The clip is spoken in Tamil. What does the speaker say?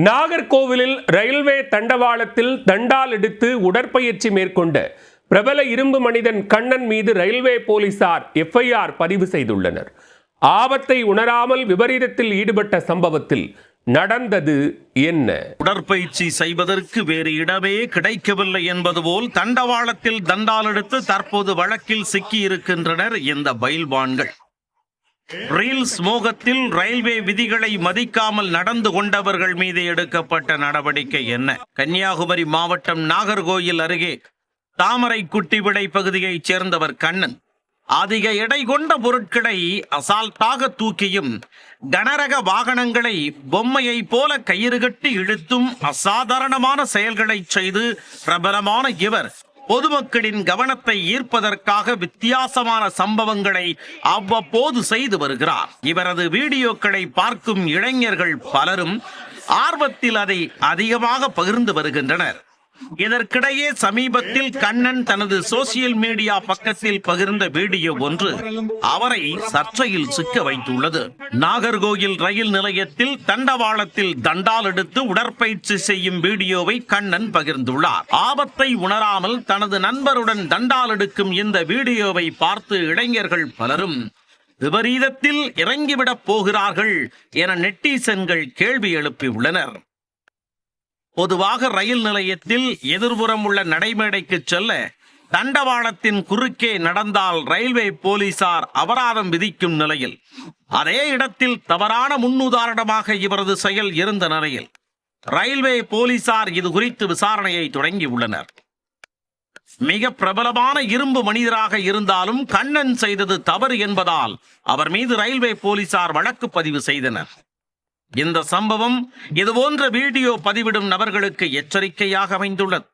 நாகர்கோவிலில் ரயில்வே தண்டவாளத்தில் தண்டால் எடுத்து உடற்பயிற்சி மேற்கொண்ட பிரபல இரும்பு மனிதன் கண்ணன் மீது ரயில்வே போலீசார் எஃப்ஐஆர் பதிவு செய்துள்ளனர். ஆபத்தை உணராமல் விபரீதத்தில் ஈடுபட்ட சம்பவத்தில் நடந்தது என்ன? உடற்பயிற்சி செய்வதற்கு வேறு இடமே கிடைக்கவில்லை என்பது போல் தண்டவாளத்தில் தண்டால் எடுத்து தற்போது வழக்கில் சிக்கியிருக்கின்றனர் இந்த பயில்வான்கள். ரீல்ஸ் மோகத்தில் ரயில்வே விதிகளை மதிக்காமல் நடந்து கொண்டவர்கள் மீது எடுக்கப்பட்ட நடவடிக்கை என்ன? கன்னியாகுமரி மாவட்டம் நாகர்கோயில் அருகே தாமரைக்குட்டி விடை பகுதியைச் சேர்ந்தவர் கண்ணன். அதிக எடை கொண்ட பொருட்களை அசால்ட்டாக தூக்கியும் கனரக வாகனங்களை பொம்மையை போல கயிறு கட்டி இழுத்தும் அசாதாரணமான செயல்களை செய்து பிரபலமான இவர் பொதுமக்களின் கவனத்தை ஈர்ப்பதற்காக வித்தியாசமான சம்பவங்களை அவ்வப்போது செய்து வருகிறார். இவரது வீடியோக்களை பார்க்கும் இளைஞர்கள் பலரும் ஆர்வத்தில் அதை அதிகமாக பகிர்ந்து வருகின்றனர். இதற்கிடையே சமீபத்தில் கண்ணன் தனது சோசியல் மீடியா பக்கத்தில் பகிர்ந்த வீடியோ ஒன்று அவரை சர்ச்சையில் சிக்க வைத்துள்ளது. நாகர்கோயில் ரயில் நிலையத்தில் தண்டவாளத்தில் தண்டால் எடுத்து உடற்பயிற்சி செய்யும் வீடியோவை கண்ணன் பகிர்ந்துள்ளார். ஆபத்தை உணராமல் தனது நண்பருடன் தண்டால் எடுக்கும் இந்த வீடியோவை பார்த்து இளைஞர்கள் பலரும் விபரீதத்தில் இறங்கிவிடப் போகிறார்கள் என நெட்டிசன்கள் கேள்வி எழுப்பியுள்ளனர். பொதுவாக ரயில் நிலையத்தில் எதிர்புறம் உள்ள நடைமேடைக்கு செல்ல தண்டவாளத்தின் குறுக்கே நடந்தால் ரயில்வே போலீசார் அபராதம் விதிக்கும் நிலையில் அதே இடத்தில் தவறான முன்னுதாரணமாக இவரது செயல் இருந்த நிலையில் ரயில்வே போலீசார் இது குறித்து விசாரணையை தொடங்கியுள்ளனர். மிக பிரபலமான இரும்பு மனிதராக இருந்தாலும் கண்ணன் செய்தது தவறு என்பதால் அவர் மீது ரயில்வே போலீசார் வழக்கு பதிவு செய்தனர். இந்த சம்பவம் இதுபோன்ற வீடியோ பதிவிடும் நபர்களுக்கு எச்சரிக்கையாக அமைந்துள்ளது.